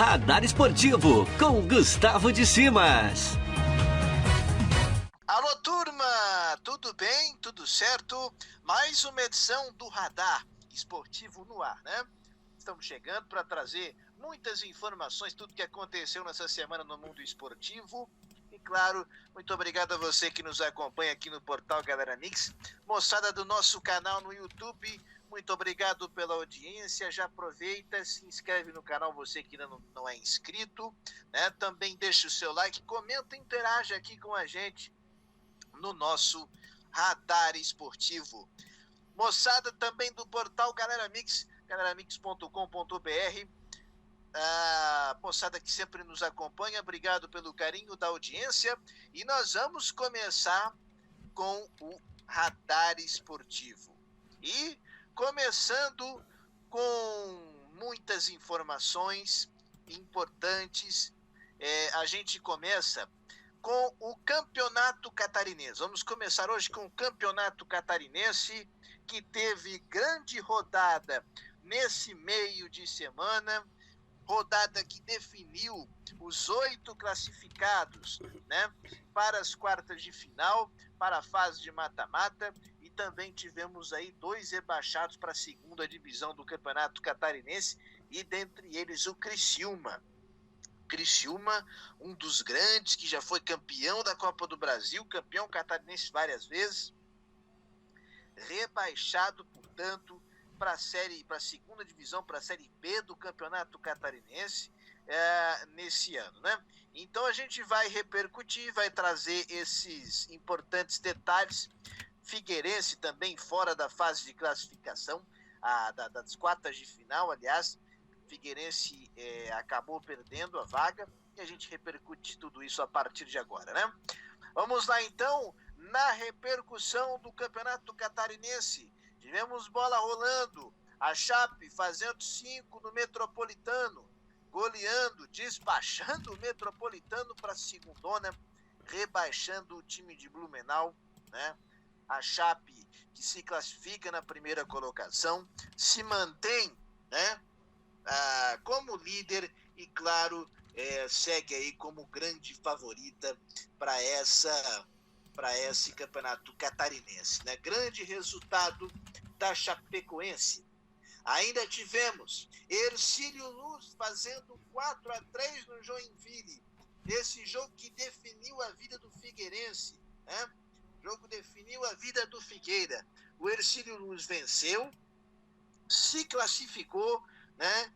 Radar Esportivo, com Gustavo de Simas. Alô, turma! Tudo bem? Tudo certo? Mais uma edição do Radar Esportivo no ar, né? Estamos chegando para trazer muitas informações, tudo que aconteceu nessa semana no mundo esportivo. E claro, muito obrigado a você que nos acompanha aqui no portal Galera Mix. Moçada do nosso canal no YouTube, muito obrigado pela audiência. Já aproveita, se inscreve no canal, você que ainda não é inscrito, né? Também deixa o seu like, comenta, interage aqui com a gente no nosso Radar Esportivo. Moçada também do portal Galera Mix, galeramix.com.br. Moçada que sempre nos acompanha, obrigado pelo carinho da audiência. E nós vamos começar com o Radar Esportivo. E começando com muitas informações importantes, a gente começa com o Campeonato Catarinense. Vamos começar hoje com o Campeonato Catarinense, que teve grande rodada nesse meio de semana, rodada que definiu os 8 classificados, né, para as quartas de final, para a fase de mata-mata, e também tivemos aí 2 rebaixados para a segunda divisão do Campeonato Catarinense, e dentre eles o Criciúma. Criciúma, um dos grandes, que já foi campeão da Copa do Brasil, campeão catarinense várias vezes, rebaixado, portanto, para a segunda divisão, para a Série B do Campeonato Catarinense nesse ano, né? Então a gente vai repercutir, vai trazer esses importantes detalhes. Figueirense também fora da fase de classificação, das quartas de final, aliás. Figueirense acabou perdendo a vaga e a gente repercute tudo isso a partir de agora, né? Vamos lá então, na repercussão do Campeonato Catarinense. Tivemos bola rolando, a Chape fazendo 5 no Metropolitano, goleando, despachando o Metropolitano para a segundona, rebaixando o time de Blumenau, né? A Chape, que se classifica na primeira colocação, se mantém, né, como líder e, claro, segue aí como grande favorita para esse campeonato catarinense, né? Grande resultado da Chapecoense. Ainda tivemos Hercílio Luz fazendo 4-3 no Joinville, esse jogo que definiu a vida do Figueirense, né? O jogo definiu a vida do Figueira. O Hercílio Luz venceu, se classificou, né?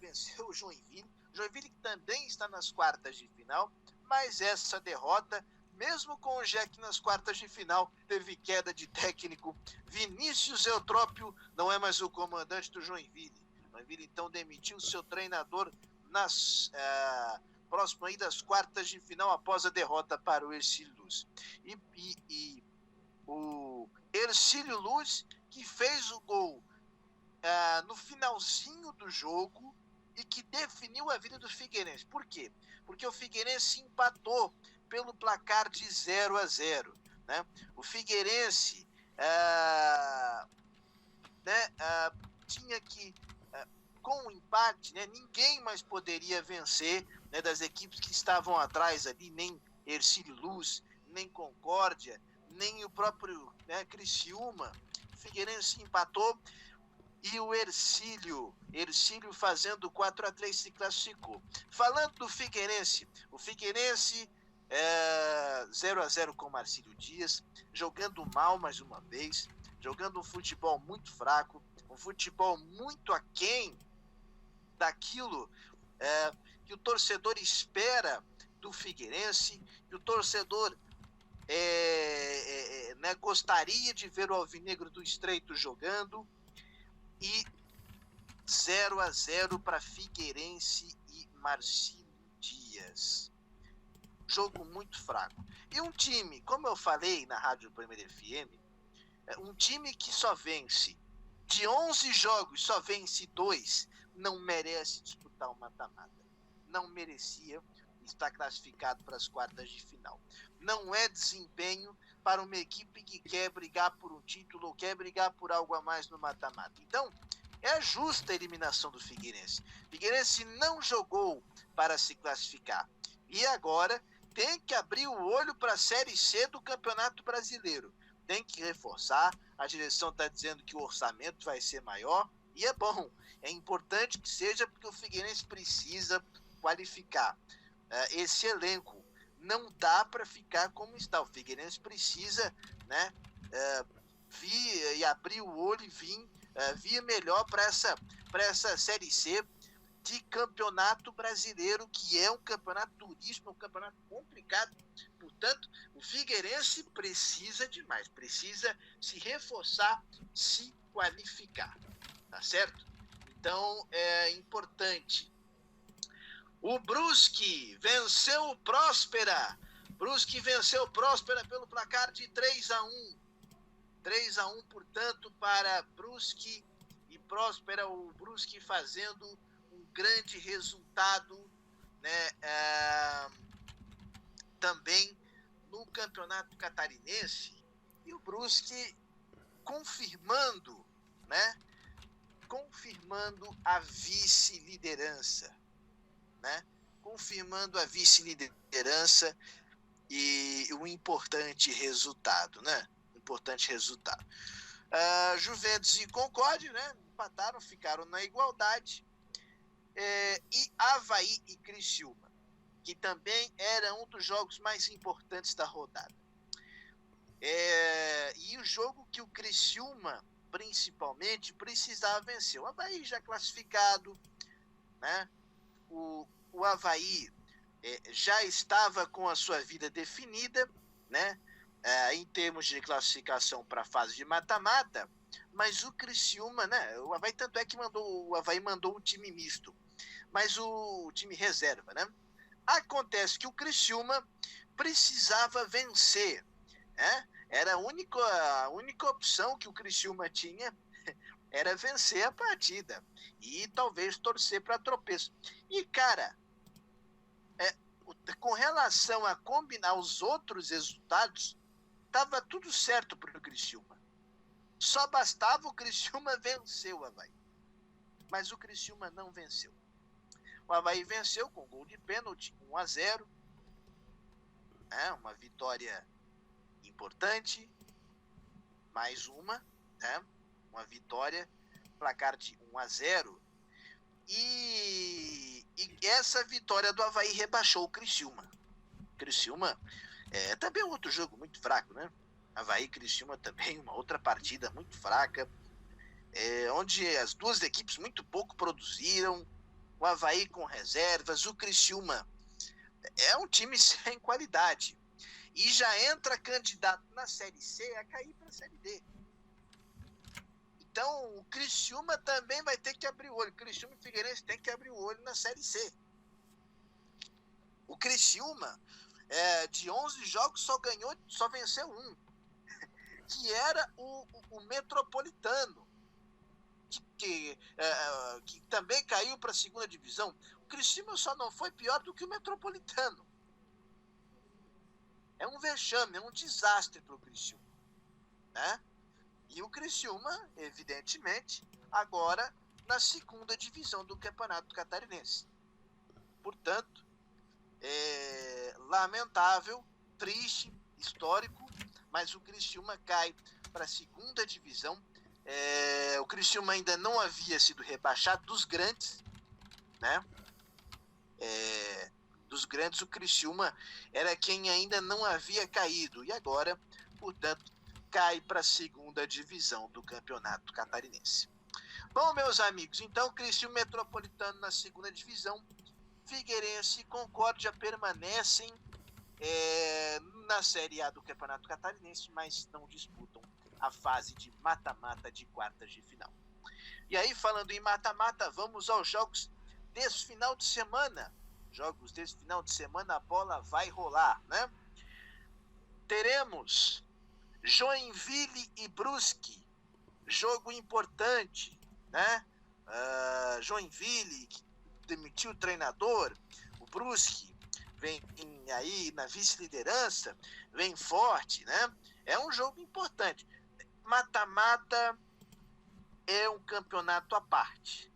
Venceu o Joinville. Joinville que também está nas quartas de final, mas essa derrota, mesmo com o Jack nas quartas de final, teve queda de técnico. Vinícius Eutrópio não é mais o comandante do Joinville. Joinville então demitiu seu treinador próximo aí das quartas de final após a derrota para o Hercílio Luz. E o Hercílio Luz, que fez o gol no finalzinho do jogo e que definiu a vida do Figueirense. Por quê? Porque o Figueirense empatou pelo placar de 0-0, né? O Figueirense tinha que, com o empate, né, ninguém mais poderia vencer, né, das equipes que estavam atrás ali, nem Hercílio Luz, nem Concórdia, nem o próprio, né, Criciúma. O Figueirense empatou. E o Hercílio fazendo 4-3 se classificou. Falando do Figueirense, o Figueirense 0-0 com o Marcílio Dias, jogando mal mais uma vez, jogando um futebol muito fraco, um futebol muito aquém daquilo que o torcedor espera do Figueirense, que o torcedor né, gostaria de ver o Alvinegro do Estreito jogando. E 0-0 para Figueirense e Marcílio Dias. Jogo muito fraco. E um time, como eu falei na Rádio Primeira FM, um time que só vence, de 11 jogos, só vence 2, não merece disputar o mata-mata. Não merecia estar classificado para as quartas de final. Não é desempenho para uma equipe que quer brigar por um título ou quer brigar por algo a mais no mata-mata. Então, é a justa eliminação do Figueirense. O Figueirense não jogou para se classificar. E agora tem que abrir o olho para a Série C do Campeonato Brasileiro. Tem que reforçar. A direção está dizendo que o orçamento vai ser maior. E é bom. É importante que seja, porque o Figueirense precisa qualificar esse elenco. Não dá para ficar como está. O Figueirense precisa, né, vir e abrir o olho e vir melhor para essa Série C de Campeonato Brasileiro, que é um campeonato duríssimo, um campeonato complicado. Portanto, o Figueirense precisa demais, precisa se reforçar, se qualificar, tá certo? Então, é importante. O Brusque venceu o Próspera. Brusque venceu o Próspera pelo placar de 3-1. 3-1, portanto, para Brusque e Próspera. O Brusque fazendo um grande resultado, né, também no Campeonato Catarinense. E o Brusque confirmando, né, confirmando a vice-liderança, né? Confirmando a vice-liderança e um importante resultado, né? Importante resultado. Juventus e Concórdia, né? Empataram, ficaram na igualdade. E Avaí e Criciúma, que também era um dos jogos mais importantes da rodada. E o jogo que o Criciúma, principalmente, precisava vencer. O Avaí já classificado, né? O Avaí já estava com a sua vida definida, né? Em termos de classificação para a fase de mata-mata, mas o Criciúma, né? O Avaí, tanto é que o Avaí mandou um time misto, mas o time reserva, né? Acontece que o Criciúma precisava vencer, né? Era a única opção que o Criciúma tinha era vencer a partida e talvez torcer para tropeço. E, cara, com relação a combinar os outros resultados, estava tudo certo para o Criciúma. Só bastava o Criciúma vencer o Avaí. Mas o Criciúma não venceu. O Avaí venceu com gol de pênalti, 1-0. Uma vitória importante. Mais uma, né? Uma vitória, placar de 1-0. E essa vitória do Avaí rebaixou o Criciúma. Criciúma também é outro jogo muito fraco, né? Avaí e Criciúma também, uma outra partida muito fraca, onde as duas equipes muito pouco produziram. O Avaí com reservas, o Criciúma é um time sem qualidade. E já entra candidato na Série C a cair para a Série D. Então, o Criciúma também vai ter que abrir o olho. O Criciúma e o Figueirense tem que abrir o olho na Série C. O Criciúma, de 11 jogos, só venceu um, que era o Metropolitano, que também caiu para a segunda divisão. O Criciúma só não foi pior do que o Metropolitano. É um vexame, é um desastre para o Criciúma, né? E o Criciúma, evidentemente, agora na segunda divisão do Campeonato Catarinense. Portanto, lamentável, triste, histórico, mas o Criciúma cai para a segunda divisão. O Criciúma ainda não havia sido rebaixado dos grandes, né? Dos grandes, o Criciúma era quem ainda não havia caído. E agora, portanto, cai para a segunda divisão do Campeonato Catarinense. Bom, meus amigos, então Criciúma Metropolitano na segunda divisão, Figueirense e Concórdia permanecem na Série A do Campeonato Catarinense, mas não disputam a fase de mata-mata de quartas de final. E aí, falando em mata-mata, vamos aos jogos desse final de semana. Jogos desse final de semana, a bola vai rolar, né? Teremos Joinville e Brusque, jogo importante, né? Joinville, que demitiu o treinador, o Brusque vem aí na vice-liderança, vem forte, né? É um jogo importante. Mata-mata é um campeonato à parte.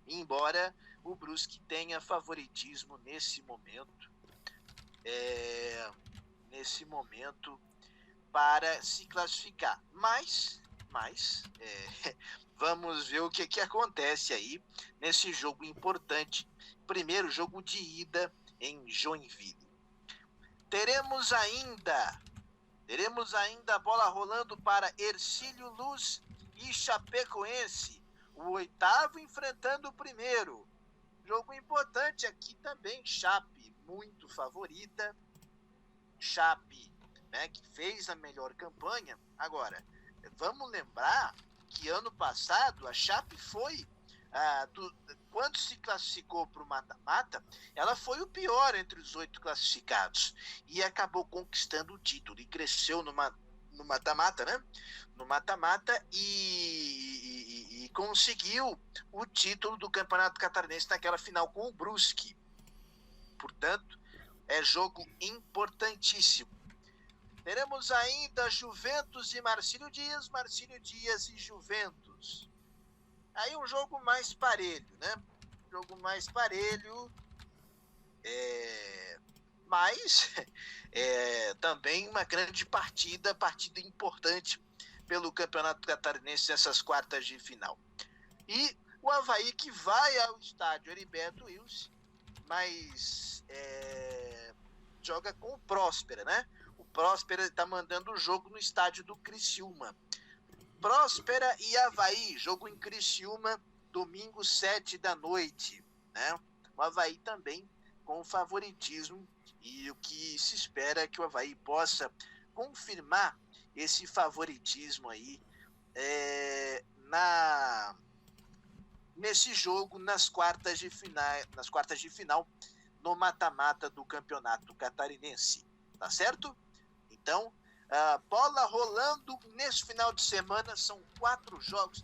Embora o Brusque tenha favoritismo nesse momento, para se classificar. Mas vamos ver o que acontece aí nesse jogo importante. Primeiro jogo de ida em Joinville. Teremos ainda a bola rolando para Hercílio Luz e Chapecoense. O oitavo enfrentando o primeiro. Jogo importante aqui também. Chape, muito favorita. Chape, né, que fez a melhor campanha. Agora, vamos lembrar que ano passado a Chape foi, quando se classificou para o mata-mata, ela foi o pior entre os 8 classificados e acabou conquistando o título e cresceu no mata-mata, né? No mata-mata e conseguiu o título do Campeonato Catarinense naquela final com o Brusque. Portanto, é jogo importantíssimo. Teremos ainda Juventus e Marcílio Dias e Juventus. Aí um jogo mais parelho, né? Jogo mais parelho, mas também uma grande partida importante pelo Campeonato Catarinense nessas quartas de final. E o Avaí que vai ao estádio Heriberto Wilson, mas joga com o Próspera, né? O Próspera está mandando o jogo no estádio do Criciúma. Próspera e Avaí, jogo em Criciúma, domingo 7 da noite, né? O Avaí também com favoritismo e o que se espera é que o Avaí possa confirmar esse favoritismo aí nesse jogo nas quartas de final no mata-mata do Campeonato Catarinense, tá certo? Então, a bola rolando nesse final de semana, são 4 jogos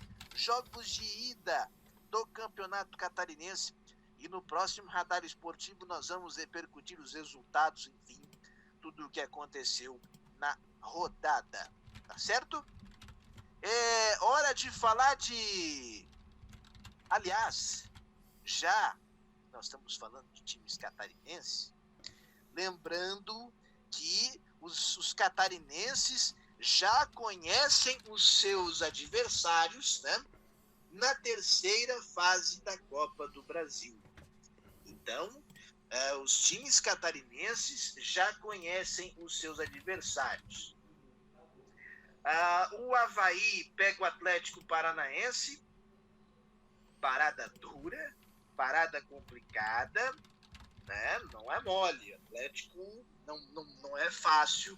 de ida do Campeonato Catarinense, e no próximo Radar Esportivo nós vamos repercutir os resultados, enfim, tudo o que aconteceu na rodada, tá certo? É hora de falar aliás, já nós estamos falando de times catarinenses, lembrando que os catarinenses já conhecem os seus adversários, né, na terceira fase da Copa do Brasil. Então, os times catarinenses já conhecem os seus adversários. O Avaí pega o Atlético Paranaense, parada dura, parada complicada, né? Não é mole. Atlético não é fácil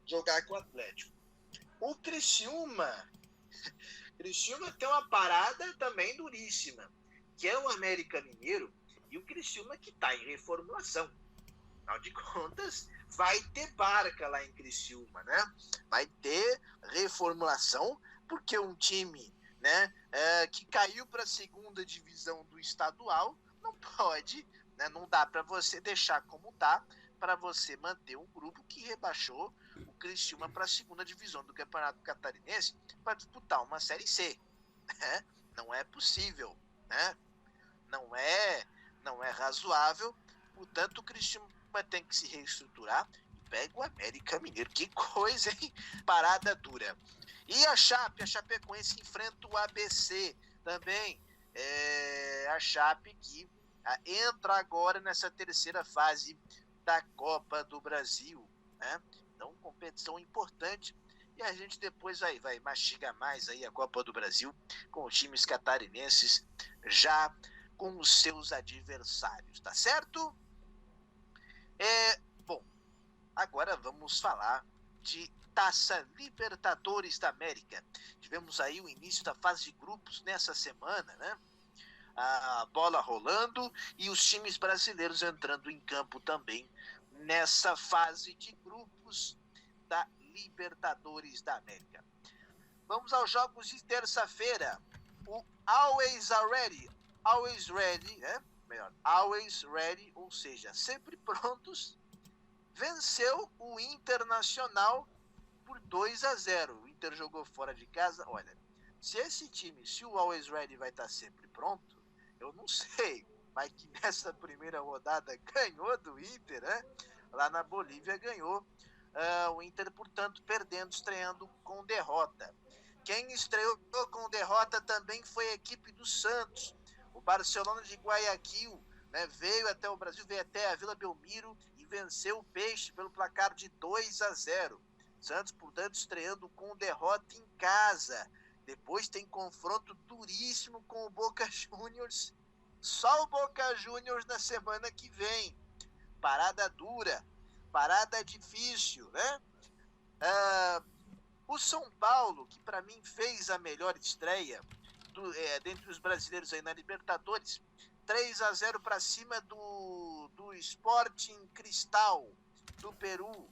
jogar com o Atlético. O Criciúma tem uma parada também duríssima, que é o América Mineiro, e o Criciúma que está em reformulação. Afinal de contas, vai ter barca lá em Criciúma, né? Vai ter reformulação, porque um time, né, que caiu para a segunda divisão do estadual não pode, né, não dá para você deixar como está, para você manter um grupo que rebaixou o Criciúma para a segunda divisão do Campeonato Catarinense para disputar uma Série C. Né? Não é possível, né? Não é razoável. Portanto, o Criciúma tem que se reestruturar e pega o América Mineiro. Que coisa, hein? Parada dura. E a Chapecoense enfrenta o ABC também. A Chape que entra agora nessa terceira fase da Copa do Brasil, né? Então, competição importante. E a gente depois vai mastigar mais aí a Copa do Brasil com os times catarinenses já com os seus adversários, tá certo? Bom, agora vamos falar de Taça Libertadores da América. Tivemos aí o início da fase de grupos nessa semana, né? A bola rolando e os times brasileiros entrando em campo também nessa fase de grupos da Libertadores da América. Vamos aos jogos de terça-feira. O Always Ready, né? Always Ready, ou seja, sempre prontos, venceu o Internacional por 2-0. O Inter jogou fora de casa, olha, Se o Always Ready vai estar sempre pronto, eu não sei. Mas que nessa primeira rodada ganhou do Inter, né? Lá na Bolívia ganhou. O Inter, portanto, estreando com derrota. Quem estreou com derrota também foi a equipe do Santos. O Barcelona de Guayaquil, né, veio até o Brasil, veio até a Vila Belmiro e venceu o Peixe pelo placar de 2-0. Santos, portanto, estreando com derrota em casa. Depois tem confronto duríssimo com o Boca Juniors. Só o Boca Juniors na semana que vem. Parada dura, parada difícil, né? O São Paulo, que para mim fez a melhor estreia dentre os brasileiros aí na Libertadores, 3-0 para cima do Sporting Cristal do Peru.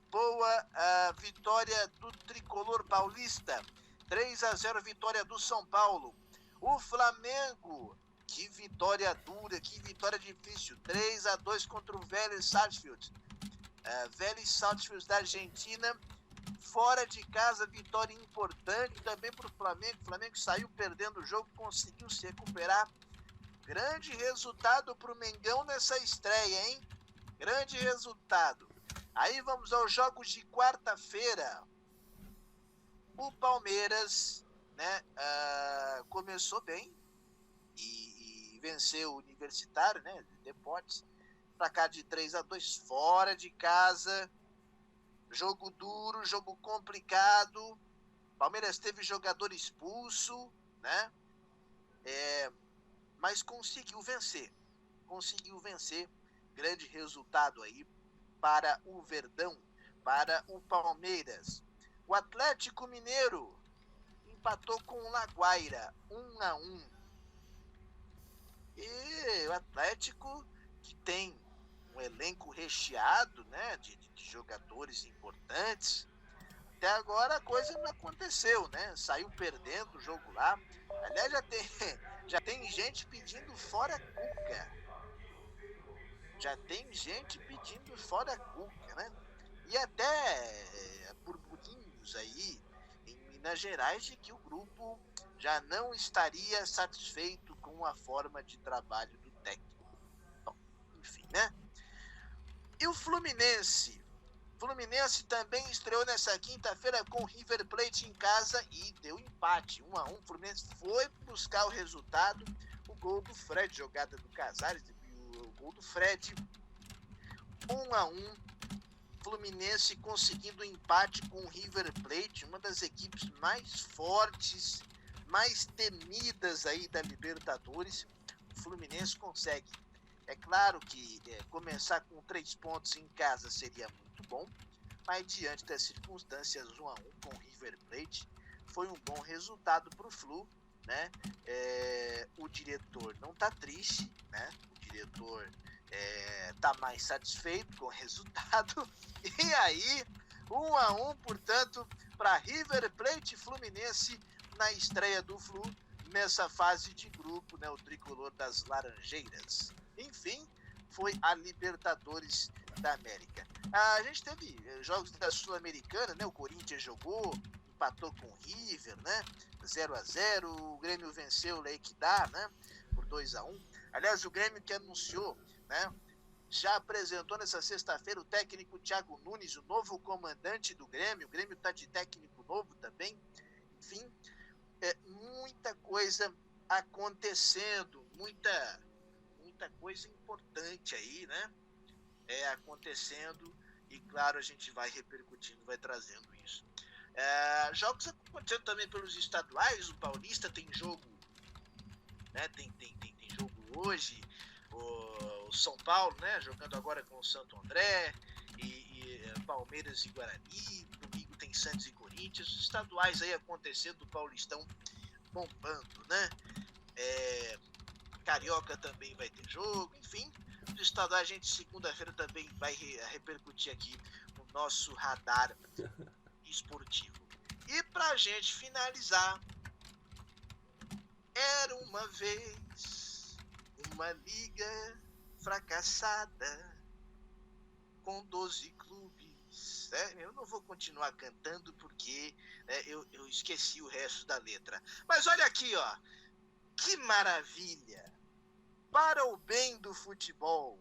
Boa vitória do tricolor paulista. 3-0 vitória do São Paulo. O Flamengo, que vitória dura, que vitória difícil. 3-2 contra o Vélez Sarsfield. Vélez Sarsfield da Argentina. Fora de casa, vitória importante também para o Flamengo. O Flamengo saiu perdendo o jogo, conseguiu se recuperar. Grande resultado para o Mengão nessa estreia, hein? Grande resultado. Aí vamos aos jogos de quarta-feira. O Palmeiras, né, começou bem e venceu o Universitário, né, Deportes, para cá de 3-2 fora de casa. Jogo duro, jogo complicado. Palmeiras teve jogador expulso, né? Mas conseguiu vencer. Grande resultado aí para o Verdão, para o Palmeiras. O Atlético Mineiro empatou com o La Guaira, 1-1. E o Atlético, que tem um elenco recheado, né, de jogadores importantes, até agora a coisa não aconteceu, né? Saiu perdendo o jogo lá. Aliás, já tem gente pedindo fora Cuca. Né? E até burburinhos aí em Minas Gerais de que o grupo já não estaria satisfeito com a forma de trabalho do técnico. Bom, enfim, né? E o Fluminense? Fluminense também estreou nessa quinta-feira com o River Plate em casa e deu empate, 1-1. O Fluminense foi buscar o resultado. O gol do Fred, jogada do Casares, o gol do Fred, 1-1. Fluminense conseguindo empate com o River Plate, uma das equipes mais fortes, mais temidas aí da Libertadores. O Fluminense consegue. É claro que começar com 3 pontos em casa seria muito bom, mas diante das circunstâncias 1-1 com o River Plate, foi um bom resultado para o Flu, né? O diretor não está triste, né? O diretor está mais satisfeito com o resultado. E aí, 1-1, portanto, para River Plate e Fluminense na estreia do Flu nessa fase de grupo, né? O tricolor das Laranjeiras. Enfim, foi a Libertadores da América. A gente teve jogos da Sul-Americana, né? O Corinthians jogou, empatou com o River, né? 0-0. O Grêmio venceu o Equidá, né? Por 2-1. Aliás, o Grêmio que anunciou, né? Já apresentou nessa sexta-feira o técnico Thiago Nunes, o novo comandante do Grêmio. O Grêmio está de técnico novo também. Enfim, muita coisa acontecendo, muita coisa importante aí, né? Acontecendo, e claro, a gente vai repercutindo, vai trazendo isso. Jogos acontecendo também pelos estaduais. O Paulista tem jogo, né? Tem jogo hoje. O São Paulo, né? Jogando agora com o Santo André, e Palmeiras e Guarani. Domingo tem Santos e Corinthians. Os estaduais aí acontecendo, o Paulistão bombando, né? Carioca também vai ter jogo, enfim. Os estaduais a gente segunda-feira também vai repercutir aqui no nosso radar esportivo. E pra gente finalizar, era uma vez uma liga fracassada com 12 clubes Eu não vou continuar cantando porque eu esqueci o resto da letra. Mas olha aqui, ó. Que maravilha! Para o bem do futebol,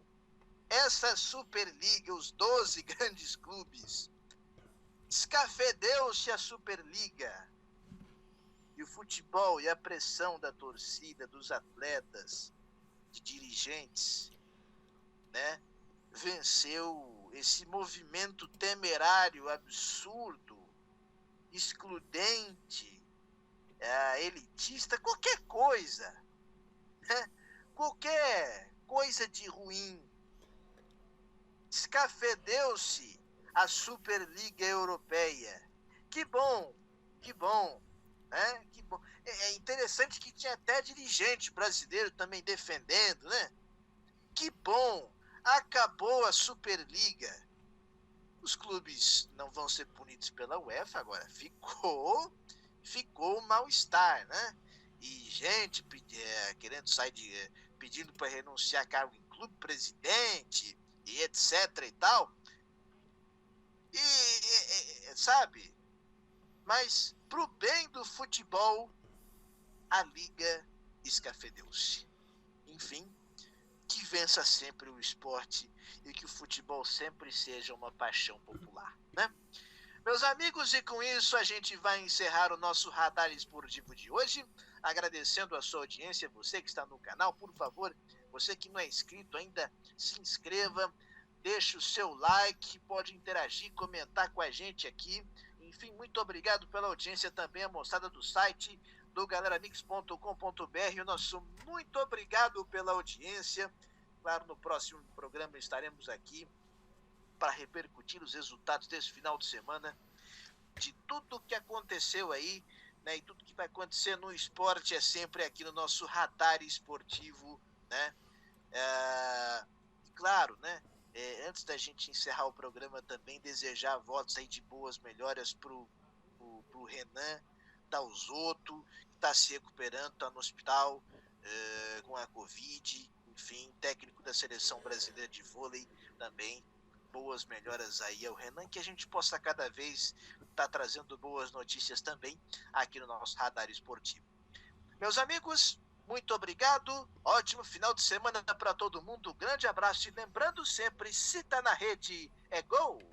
essa Superliga, os 12 grandes clubes, escafedeu-se a Superliga. E o futebol e a pressão da torcida, dos atletas, de dirigentes, né, venceu esse movimento temerário, absurdo, excludente, elitista, qualquer coisa, né? Qualquer coisa de ruim. Escafedeu-se a Superliga Europeia. Que bom, que bom, né? Que bom. É interessante que tinha até dirigente brasileiro também defendendo, né? Que bom, acabou a Superliga. Os clubes não vão ser punidos pela UEFA agora. Ficou mal-estar, né? E gente querendo sair pedindo para renunciar a cargo em clube, presidente e etc e tal. Sabe? Mas pro bem do futebol, a liga escafedeu-se. Enfim, que vença sempre o esporte e que o futebol sempre seja uma paixão popular, né? Meus amigos, e com isso a gente vai encerrar o nosso Radar Esportivo de hoje, agradecendo a sua audiência, você que está no canal, por favor, você que não é inscrito ainda, se inscreva, deixe o seu like, pode interagir, comentar com a gente aqui. Enfim, muito obrigado pela audiência também, a moçada do site do galeramix.com.br, o nosso muito obrigado pela audiência. Claro, no próximo programa estaremos aqui para repercutir os resultados desse final de semana, de tudo que aconteceu aí, né? E tudo que vai acontecer no esporte é sempre aqui no nosso Radar Esportivo, né? E claro, né? Antes da gente encerrar o programa, também desejar votos aí de boas melhoras pro Renan Dalzotto, que está se recuperando, está no hospital com a Covid, enfim, técnico da seleção brasileira de vôlei também. Boas melhoras aí ao Renan, que a gente possa cada vez estar trazendo boas notícias também aqui no nosso Radar Esportivo. Meus amigos, muito obrigado, ótimo final de semana para todo mundo, grande abraço e lembrando sempre, se tá na rede, é gol!